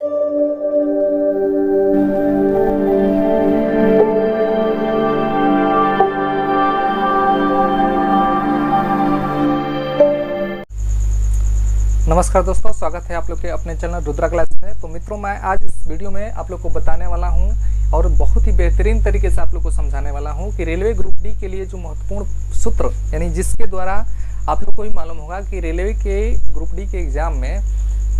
नमस्कार दोस्तों, स्वागत है आप लोग के अपने चैनल रुद्रा क्लास में। तो मित्रों, मैं आज इस वीडियो में आप लोग को बताने वाला हूं और बहुत ही बेहतरीन तरीके से आप लोग को समझाने वाला हूं कि रेलवे ग्रुप डी के लिए जो महत्वपूर्ण सूत्र, यानी जिसके द्वारा आप लोग को भी मालूम होगा कि रेलवे के ग्रुप डी के एग्जाम में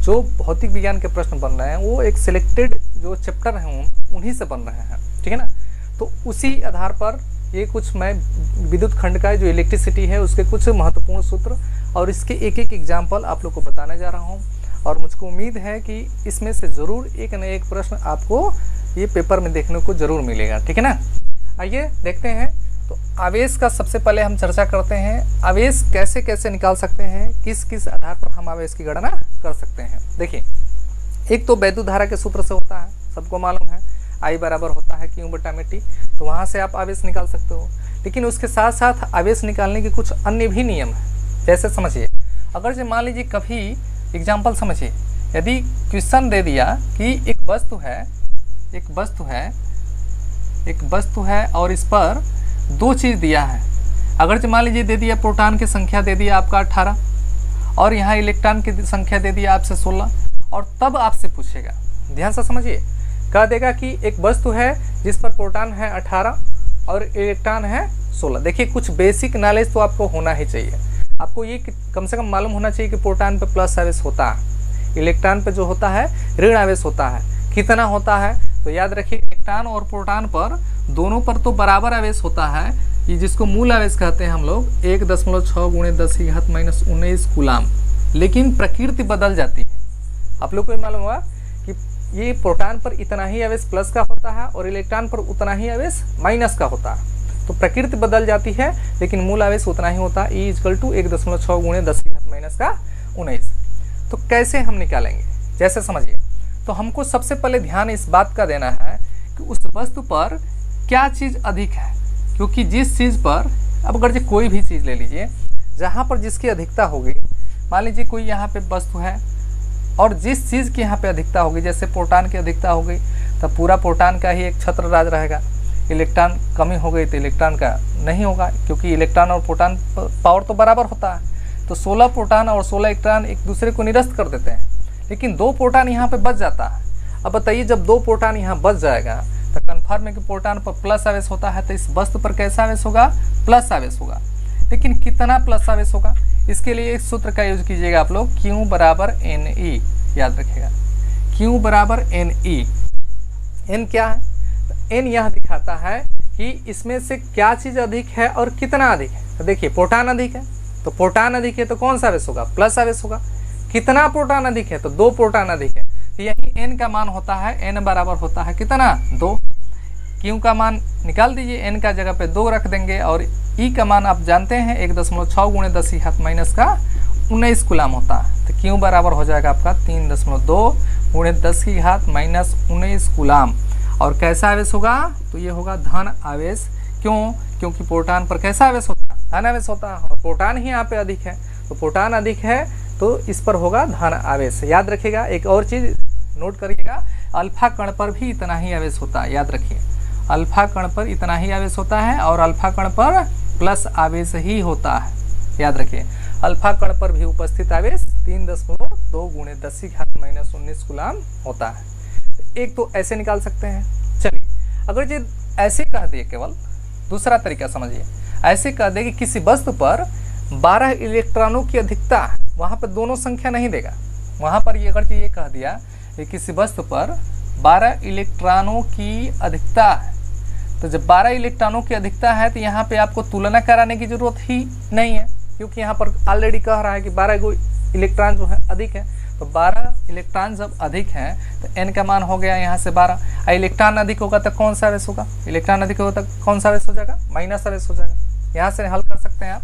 जो भौतिक विज्ञान के प्रश्न बन रहे हैं वो एक सिलेक्टेड जो चैप्टर हैं उन्हीं से बन रहे हैं, ठीक है ना। तो उसी आधार पर ये कुछ मैं विद्युत खंड का जो इलेक्ट्रिसिटी है उसके कुछ महत्वपूर्ण सूत्र और इसके एक एक एग्जाम्पल आप लोग को बताने जा रहा हूँ। और मुझको उम्मीद है कि इसमें से ज़रूर एक न एक प्रश्न आपको ये पेपर में देखने को ज़रूर मिलेगा, ठीक है ना। आइए देखते हैं। तो आवेश का सबसे पहले हम चर्चा करते हैं। आवेश कैसे कैसे निकाल सकते हैं, किस किस आधार पर हम आवेश की गणना कर सकते हैं। देखिए, एक तो वैद्युत धारा के सूत्र से होता है, सबको मालूम है, I बराबर होता है Q बटा में T। तो वहाँ से आप आवेश निकाल सकते हो। लेकिन उसके साथ साथ आवेश निकालने के कुछ अन्य भी नियम हैं। जैसे समझिए, अगर जो मान लीजिए कभी एग्जाम्पल समझिए, यदि क्वेश्चन दे दिया कि एक वस्तु है और इस पर दो चीज़ दिया है। अगर जो मान लीजिए दे दिया प्रोटॉन की संख्या दे दिया आपका 18 और यहाँ इलेक्ट्रॉन की संख्या दे दिया आपसे 16, और तब आपसे पूछेगा, ध्यान से समझिए, कह देगा कि एक वस्तु है जिस पर प्रोटॉन है 18 और इलेक्ट्रॉन है 16। देखिए, कुछ बेसिक नॉलेज तो आपको होना ही चाहिए। आपको ये कम से कम मालूम होना चाहिए कि प्रोटॉन पे प्लस आवेश होता है, इलेक्ट्रॉन पे जो होता है ऋण आवेश होता है। कितना होता है तो याद रखिए, इलेक्ट्रॉन और प्रोटॉन पर दोनों पर तो बराबर आवेश होता है, ये जिसको मूल आवेश कहते हैं हम लोग, 1.6 × 10⁻⁹ कूलाम। लेकिन प्रकृति बदल जाती है। आप लोग को मालूम हुआ कि ये प्रोटॉन पर इतना ही आवेश प्लस का होता है और इलेक्ट्रॉन पर उतना ही आवेश माइनस का होता है। तो प्रकृति बदल जाती है लेकिन मूल आवेश उतना ही होता है, E = 1.6 × 10⁻⁻19। तो कैसे हम निकालेंगे, जैसे समझिए, तो हमको सबसे पहले ध्यान इस बात का देना है कि उस वस्तु पर क्या चीज़ अधिक है। क्योंकि जिस चीज़ पर, अब अगर जो कोई भी चीज़ ले लीजिए, जहाँ पर जिसकी अधिकता होगी, मान लीजिए कोई यहाँ पे वस्तु है और जिस चीज़ की यहाँ पे अधिकता होगी, जैसे प्रोटॉन की अधिकता हो गई तब पूरा प्रोटॉन का ही एक छत्र राज रहेगा। इलेक्ट्रॉन कमी हो गई तो इलेक्ट्रॉन का नहीं होगा, क्योंकि इलेक्ट्रॉन और प्रोटॉन पावर तो बराबर होता है। तो 16 प्रोटॉन और 16 इलेक्ट्रॉन एक दूसरे को निरस्त कर देते हैं, लेकिन 2 प्रोटॉन यहाँ पे बच जाता है। अब बताइए, जब 2 प्रोटॉन यहाँ बच जाएगा तो कन्फर्म है कि प्रोटॉन पर प्लस आवेश होता है, तो इस वस्तु पर कैसा आवेश होगा, प्लस आवेश होगा। लेकिन कितना प्लस आवेश होगा, इसके लिए एक सूत्र का यूज कीजिएगा आप लोग, Q बराबर NE। याद रखिएगा, Q बराबर NE। N क्या है, तो N यह दिखाता है कि इसमें से क्या चीज़ अधिक है और कितना अधिक है। तो देखिए, प्रोटॉन अधिक है, तो प्रोटॉन अधिक है तो कौन सा आवेश होगा, प्लस आवेश होगा। कितना प्रोटॉन अधिक है, तो 2 प्रोटॉन अधिक है। तो यही N का मान होता है, N बराबर होता है कितना, 2। Q का मान निकाल दीजिए, N का जगह पे 2 रख देंगे, और E का मान आप जानते हैं 1.6 × 10⁻⁻19 कूलाम होता है। तो Q बराबर हो जाएगा आपका 3.2 × 10⁻⁻19 कूलाम। और कैसा आवेश होगा, तो ये होगा धन आवेश। क्यों, क्योंकि प्रोटॉन पर कैसा आवेश होता है, धन आवेश होता है, और प्रोटॉन ही यहाँ पे अधिक है। तो प्रोटॉन अधिक है तो इस पर होगा धन आवेश। याद रखिएगा, एक और चीज़ नोट करिएगा, अल्फा कण पर भी इतना ही आवेश होता है। याद रखिए, अल्फा कण पर इतना ही आवेश होता है और अल्फा कण पर प्लस आवेश ही होता है। याद रखिए, अल्फा कण पर भी उपस्थित आवेश 3.2 × 10⁻⁻19 कूलाम होता है। एक तो ऐसे निकाल सकते हैं। चलिए, अगर ये ऐसे कह दिए, केवल दूसरा तरीका समझिए, ऐसे कह दे कि किसी वस्तु पर 12 इलेक्ट्रॉनों की अधिकता है, वहाँ पर दोनों संख्या नहीं देगा। वहाँ पर ये अगर ये कह दिया कि किसी वस्तु पर 12 इलेक्ट्रॉनों की अधिकता है, तो जब 12 इलेक्ट्रॉनों की अधिकता है तो यहाँ पे आपको तुलना कराने की जरूरत ही नहीं है, क्योंकि यहाँ पर ऑलरेडी कह रहा है कि 12 गो इलेक्ट्रॉन जो है अधिक है। तो 12 इलेक्ट्रॉन जब अधिक हैं तो N का मान हो गया यहाँ से 12। इलेक्ट्रॉन अधिक होगा तो कौन सा आवेश होगा, इलेक्ट्रॉन अधिक होगा तो कौन सा आवेश हो जाएगा, माइनस आवेश हो जाएगा। यहाँ से हल कर सकते हैं आप,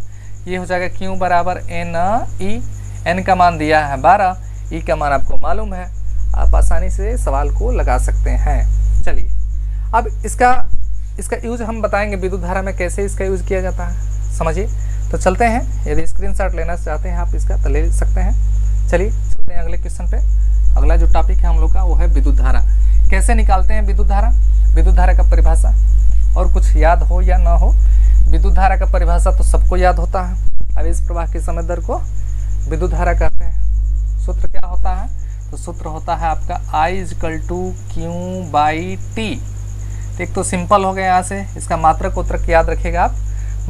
ये हो जाएगा Q बराबर NE। N का मान दिया है 12, E का मान आपको मालूम है, आप आसानी से सवाल को लगा सकते हैं। चलिए, अब इसका यूज हम बताएंगे विद्युत धारा में कैसे इसका यूज किया जाता है, समझिए। तो चलते हैं, यदि स्क्रीनशॉट लेना चाहते हैं आप इसका तो ले सकते हैं। चलिए चलते हैं अगले क्वेश्चन पे। अगला जो टॉपिक है हम लोग का वो है कैसे निकालते हैं विद्युत धारा, विद्युत धारा का परिभाषा, और कुछ याद हो या ना हो, विद्युत धारा का परिभाषा तो सबको याद होता है। आवेश प्रवाह के समय दर को विद्युत धारा कहते हैं। सूत्र क्या होता है, तो सूत्र होता है आपका I = Q/T। एक तो सिंपल हो गया, यहाँ से इसका मात्रक उत्रक याद रखिएगा आप।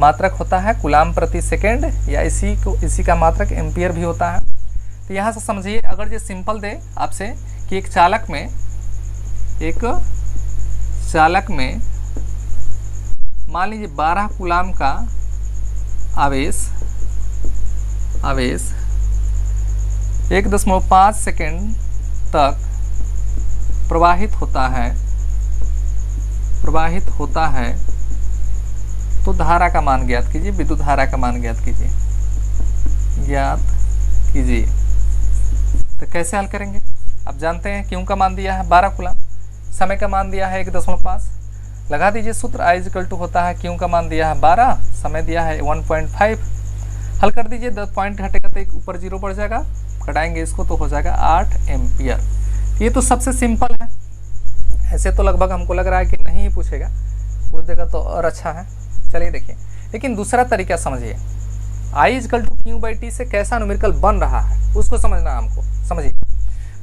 मात्रक होता है कूलाम प्रति सेकेंड, या इसी का मात्रक एम्पियर भी होता है। तो यहाँ से समझिए, अगर ये सिंपल दे आपसे कि एक चालक में मान लीजिए 12 कूलाम का आवेश 1.5 सेकेंड तक प्रवाहित होता है तो धारा का मान ज्ञात कीजिए, विद्युत धारा का मान ज्ञात कीजिए। तो कैसे हल करेंगे, आप जानते हैं क्यों का मान दिया है 12 कूलाम, समय का मान दिया है 1.5, लगा दीजिए सूत्र। I = होता है क्यों का मान दिया है 12, समय दिया है 1.5, हल कर दीजिए। 10 पॉइंट घटेगा तो एक ऊपर 0 बढ़ जाएगा, घटाएंगे इसको तो हो जाएगा 8 एम्पियर। ये तो सबसे सिंपल है। ऐसे तो लगभग हमको लग रहा है कि नहीं पूछेगा, उस जगह तो और अच्छा है। चलिए देखिए, लेकिन दूसरा तरीका समझिए, I = Q/T से कैसा न्यूमेरिकल बन रहा है उसको समझना हमको। समझिए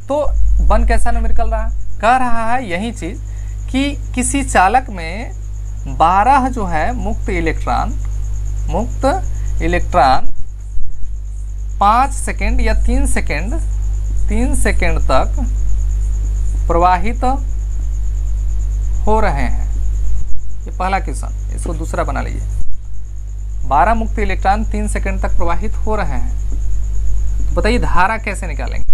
तो बन कैसा न्यूमेरिकल रहा, कह रहा है यही चीज़ कि किसी चालक में 12 जो है मुक्त इलेक्ट्रॉन 5 सेकेंड या 3 सेकेंड तक प्रवाहित हो रहे हैं। ये पहला क्वेश्चन, इसको दूसरा बना लीजिए। 12 मुक्त इलेक्ट्रॉन 3 सेकेंड तक प्रवाहित हो रहे हैं, तो बताइए धारा कैसे निकालेंगे।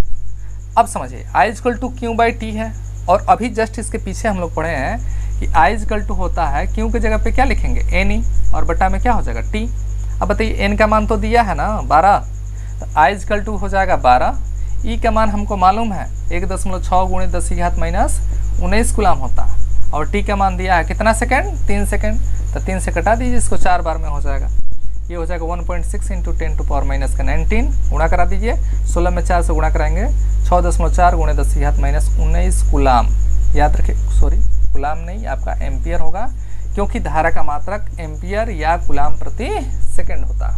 अब समझिए, I = Q/T है, और अभी जस्ट इसके पीछे हम लोग पढ़े हैं कि I = होता है Q की जगह पे क्या लिखेंगे NE, और बटा में क्या हो जाएगा T। अब बताइए N का मान तो दिया है ना 12, तो I = हो जाएगा 12, E का मान हमको मालूम है 1.6 × 10⁻⁻19 कूलाम होता है, और T का मान दिया है कितना सेकेंड, 3 सेकेंड, तो 3 से कटा दीजिए, इसको 4 बार में हो जाएगा। ये हो जाएगा 1.6 × 10⁻⁻19 गुणा करा दीजिए, 16 में 4 से गुणा कराएंगे 6.4 × 10⁻19 कूलाम। याद रखिए, सॉरी कूलाम नहीं, आपका एम्पियर होगा, क्योंकि धारा का मात्रक एम्पियर या कूलाम प्रति सेकेंड होता है।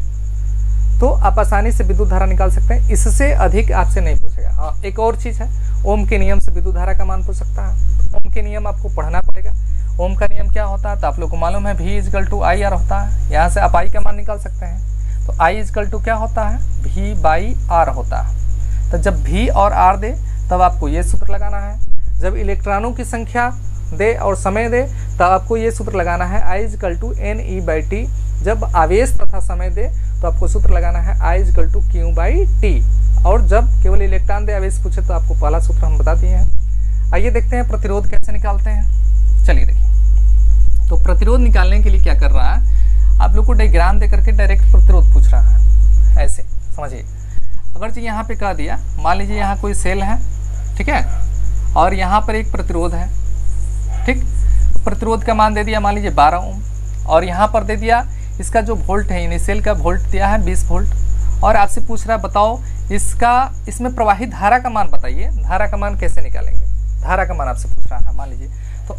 तो आप आसानी से विद्युत धारा निकाल सकते हैं, इससे अधिक आपसे नहीं पूछेगा। हाँ, एक और चीज़ है, ओम के नियम से विद्युत धारा का मान पूछ सकता है। तो ओम के नियम आपको पढ़ना पड़ेगा। ओम का नियम क्या होता है, तो आप लोग को मालूम है V = IR होता है। यहाँ से आप I का मान निकाल सकते हैं। तो I = क्या होता है, V/R होता है। तो जब V और R दे तब आपको ये सूत्र लगाना है। जब इलेक्ट्रॉनों की संख्या दे और समय दे तब आपको ये सूत्र लगाना है I = NE/T। जब आवेश तथा समय दे तो आपको सूत्र लगाना है I = Q/T। और जब केवल इलेक्ट्रॉन दे आवेश पूछे तो आपको पहला सूत्र हम बता दिए हैं। आइए देखते हैं प्रतिरोध कैसे निकालते हैं। चलिए देखिए, तो प्रतिरोध निकालने के लिए क्या कर रहा है, आप लोग को डायग्राम दे करके डायरेक्ट प्रतिरोध पूछ रहा है। ऐसे समझिए, अगर जी यहाँ पे कह दिया, मान लीजिए यहाँ कोई सेल है, ठीक है, और यहाँ पर एक प्रतिरोध है, ठीक, प्रतिरोध का मान दे दिया मान लीजिए 12 ओम, और यहाँ पर दे दिया इसका जो वोल्ट है, यानी सेल का वोल्ट दिया है 20 वोल्ट, और आपसे पूछ रहा है बताओ इसमें प्रवाहित धारा का मान बताइए, धारा का मान कैसे निकालेंगे, धारा का मान आपसे पूछ रहा है। मान लीजिए तो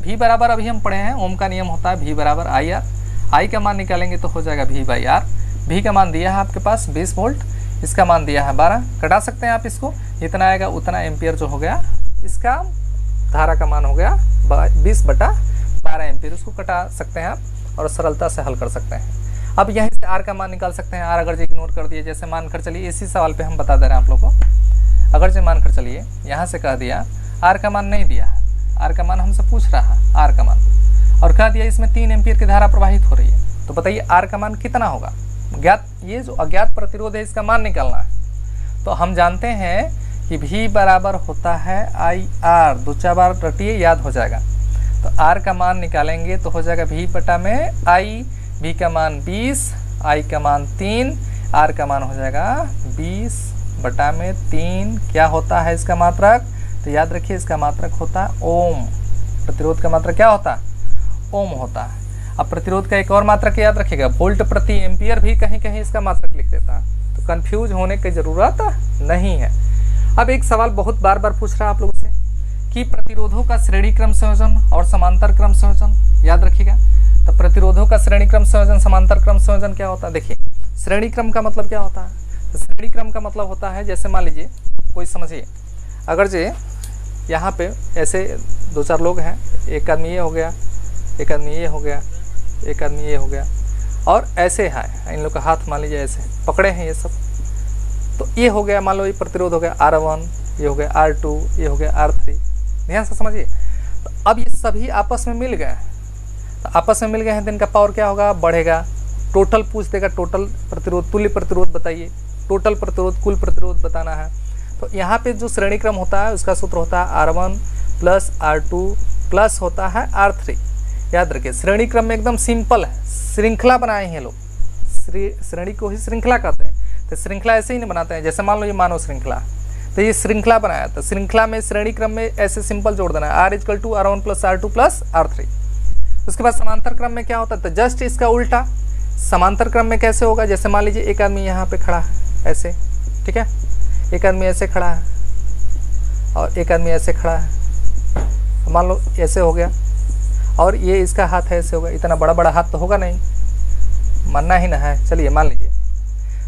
V बराबर अभी हम पढ़े हैं, ओम का नियम होता है V = IR। I का मान निकालेंगे तो हो जाएगा V/R। V का मान दिया है आपके पास 20 वोल्ट, इसका मान दिया है 12, कटा सकते हैं आप इसको, जितना आएगा उतना एम्पियर जो हो गया, इसका धारा का मान हो गया 20/12 एम्पियर। उसको कटा सकते हैं आप और सरलता से हल कर सकते हैं। अब यहीं से R का मान निकाल सकते हैं। R अगर इग्नोर कर दिए, जैसे मान कर चलिए, इसी सवाल पे हम बता दे रहे हैं आप लोग को। अगर जो मान कर चलिए यहाँ से कह दिया R का मान नहीं दिया है, R का मान हमसे पूछ रहा है R का मान, और कह दिया इसमें 3 एम्पियर की धारा प्रवाहित हो रही है, तो बताइए R का मान कितना होगा। ज्ञात, ये जो अज्ञात प्रतिरोध है इसका मान निकालना है। तो हम जानते हैं कि V बराबर होता है IR, 2 बार रटिए, याद हो जाएगा। तो R का मान निकालेंगे तो हो जाएगा V/I। V का मान 20, I का मान 3, R का मान हो जाएगा 20/3। क्या होता है इसका मात्रक, तो याद रखिए इसका मात्रक होता है ओम। प्रतिरोध का मात्रक क्या होता है, ओम होता है। अब प्रतिरोध का एक और मात्रक याद रखिएगा, वोल्ट प्रति एम्पियर भी कहीं कहीं इसका मात्रक लिख देता है, तो कंफ्यूज होने की ज़रूरत नहीं है। अब एक सवाल बहुत बार बार पूछ रहा है आप लोगों से कि प्रतिरोधों का श्रेणी क्रम संयोजन और समांतर क्रम संयोजन, याद रखिएगा। तो प्रतिरोधों का श्रेणी क्रम संयोजन, समांतर क्रम संयोजन क्या होता है? देखिए, श्रेणी क्रम का मतलब क्या होता है? तो श्रेणी क्रम का मतलब होता है, जैसे मान लीजिए कोई समझिए, अगर जे यहाँ पे ऐसे 2-4 लोग हैं, एक आदमी ये हो गया, एक आदमी ये हो गया, एक आदमी ये हो गया, और ऐसे है, इन लोग का हाथ मान लीजिए ऐसे पकड़े हैं ये सब, तो ये हो गया, मान लो ये प्रतिरोध हो गया R1, ये हो गया R2, ये हो गया R3। ध्यान से समझिए। तो अब ये सभी आपस में मिल गए, तो आपस में मिल गए हैं तो इनका पावर क्या होगा? बढ़ेगा। टोटल पूछ देगा, टोटल प्रतिरोध, तुल्य प्रतिरोध बताइए, टोटल प्रतिरोध, कुल प्रतिरोध बताना है। तो यहाँ पे जो श्रेणी क्रम होता है उसका सूत्र होता है R1 प्लस R2 प्लस होता है R3। याद रखिए, श्रेणी क्रम में एकदम सिंपल है, श्रृंखला बनाए हैं लोग, श्रेणी को ही श्रृंखला कहते हैं। तो श्रृंखला ऐसे ही नहीं बनाते हैं, जैसे मान लो ये मानव श्रृंखला, तो ये श्रृंखला बनाया, तो श्रृंखला में श्रेणी क्रम में ऐसे सिंपल जोड़ देना है, R = R1 plus R2 plus R3। उसके बाद समांतर क्रम में क्या होता है? तो जस्ट इसका उल्टा। समांतर क्रम में कैसे होगा? जैसे मान लीजिए एक आदमी यहाँ पे खड़ा है ऐसे, ठीक है, एक आदमी ऐसे खड़ा है और एक आदमी ऐसे खड़ा है, तो मान लो ऐसे हो गया, और ये इसका हाथ है ऐसे होगा। इतना बड़ा बड़ा हाथ तो होगा नहीं, मानना ही ना है, चलिए मान लीजिए।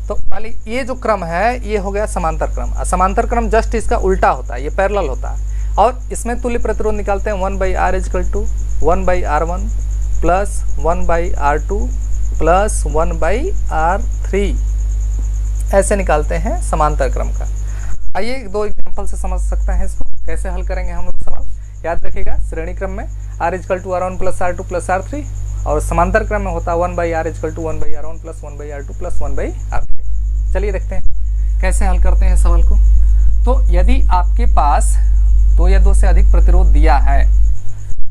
तो मान लीजिए ये जो क्रम है ये हो गया समांतर क्रम। समांतर क्रम जस्ट इसका उल्टा होता है, ये पैरेलल होता है, और इसमें तुल्य प्रतिरोध निकालते हैं 1/R = 1/R1 plus 1/R2 plus 1/R3, ऐसे निकालते हैं समांतर क्रम का। आइए 2 एग्जाम्पल से समझ सकते हैं इसको, कैसे हल करेंगे हम लोग सवाल। याद रखिएगा, श्रेणी क्रम में R = R1 plus R2 plus R3, और समांतर क्रम में होता है 1/R = 1/R1 plus 1/R2 plus 1/R3। चलिए देखते हैं कैसे हल करते हैं सवाल को। तो यदि आपके पास 2 या 2 से अधिक प्रतिरोध दिया है,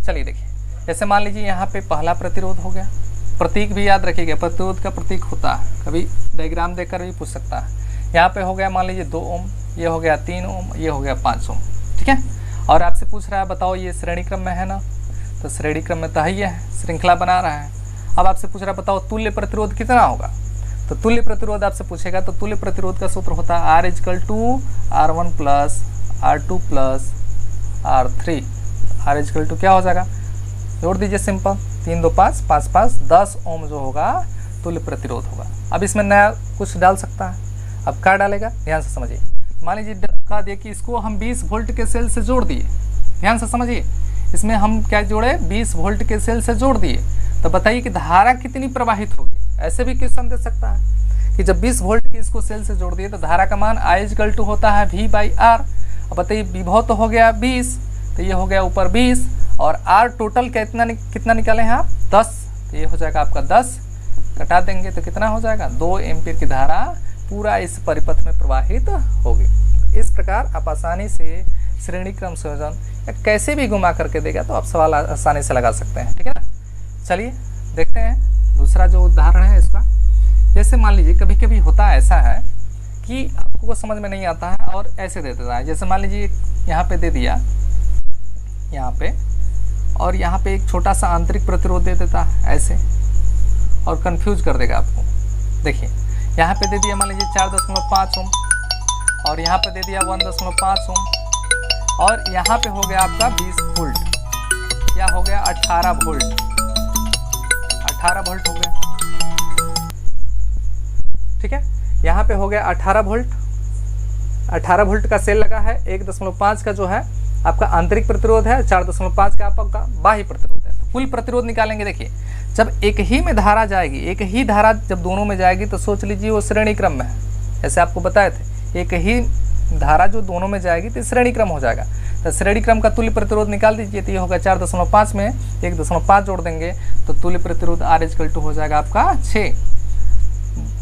चलिए देखिए, जैसे मान लीजिए यहाँ पे पहला प्रतिरोध हो गया, प्रतीक भी याद रखिएगा, प्रतिरोध का प्रतीक होता है, कभी डायग्राम देखकर भी पूछ सकता है। यहाँ पे हो गया मान लीजिए 2 ओम, ये हो गया 3 ओम, ये हो गया 5 ओम, ठीक है। और आपसे पूछ रहा है बताओ ये श्रेणी क्रम में है ना, तो श्रेणी क्रम में तो है, श्रृंखला बना रहा है। अब आपसे पूछ रहा है बताओ तुल्य प्रतिरोध कितना होगा, तो तुल्य प्रतिरोध आपसे पूछेगा, तो तुल्य प्रतिरोध का सूत्र होता है R = R1 plus R2 plus R3। R = क्या हो जाएगा? जोड़ दीजिए सिंपल, 3 2 5 5 5 10 ओम जो होगा तुल्य प्रतिरोध होगा। अब इसमें नया कुछ डाल सकता है, अब क्या डालेगा? ध्यान से समझिए। मान लीजिए कहा दिए कि इसको हम 20 वोल्ट के सेल से जोड़ दिए, ध्यान से समझिए, इसमें हम क्या जोड़े? 20 वोल्ट के सेल से जोड़ दिए, तो बताइए कि धारा कितनी प्रवाहित होगी। ऐसे भी क्वेश्चन दे सकता है कि जब 20 वोल्ट की इसको सेल से जोड़ दिए तो धारा का मान I = होता है V/R। अब बताइए विभव तो हो गया 20, तो ये हो गया ऊपर 20, और R टोटल कितना निकाले हैं आप? 10, तो ये हो जाएगा आपका 10, कटा देंगे तो कितना हो जाएगा? 2 एम्पीयर की धारा पूरा इस परिपथ में प्रवाहित होगी। इस प्रकार आप आसानी से श्रेणी क्रम संयोजन या कैसे भी घुमा करके देगा तो आप सवाल आसानी से लगा सकते हैं, ठीक है ना। चलिए देखते हैं दूसरा जो उदाहरण है इसका। जैसे मान लीजिए कभी कभी होता ऐसा है कि आपको समझ में नहीं आता है और ऐसे दे देता है, जैसे मान लीजिए यहाँ पे दे दिया, यहाँ पे, और यहाँ पे एक छोटा सा आंतरिक प्रतिरोध दे देता है ऐसे, और कंफ्यूज कर देगा आपको। देखिए यहाँ पे दे दिया मान लीजिए 4.5 ओम, और यहाँ पे दे दिया 1.5 ओम, और यहाँ पे हो गया आपका 20 वोल्ट, या हो गया 18 वोल्ट, 18 वोल्ट हो गया, ठीक है। यहाँ पे हो गया 18 वोल्ट, 18 वोल्ट का सेल लगा है, 1.5 का जो है आपका आंतरिक प्रतिरोध है, 4.5 का आपका बाह्य प्रतिरोध है। तो कुल प्रतिरोध निकालेंगे। देखिए जब एक ही में धारा जाएगी, एक ही धारा जब दोनों में जाएगी तो सोच लीजिए वो श्रेणी क्रम में है, ऐसे आपको बताए थे, एक ही धारा जो दोनों में जाएगी तो श्रेणी क्रम हो जाएगा। तो श्रेणी क्रम का तुल्य प्रतिरोध निकाल दीजिए, तो ये होगा 4.5 में 1.5 जोड़ देंगे तो तुल्य प्रतिरोध R = हो जाएगा आपका 6।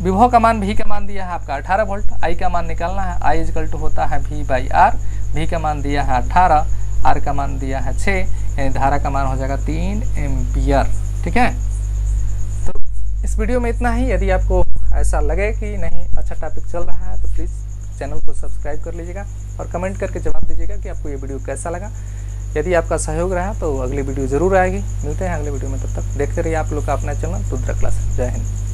विभव का मान, V का मान दिया है आपका 18 वोल्ट, I का मान निकालना है, I = होता है V/R, V का मान दिया है 18, R का मान दिया है 6, यानी धारा का मान हो जाएगा 3 एम्पियर, ठीक है। तो इस वीडियो में इतना ही। यदि आपको ऐसा लगे कि नहीं अच्छा टॉपिक चल रहा है तो प्लीज़ चैनल को सब्सक्राइब कर लीजिएगा और कमेंट करके जवाब दीजिएगा कि आपको ये वीडियो कैसा लगा। यदि आपका सहयोग रहा तो अगली वीडियो ज़रूर आएगी। मिलते हैं अगले वीडियो में, तब तक देखते रहिए आप लोग का अपना चैनल रुद्र क्लासेस। जय हिंद।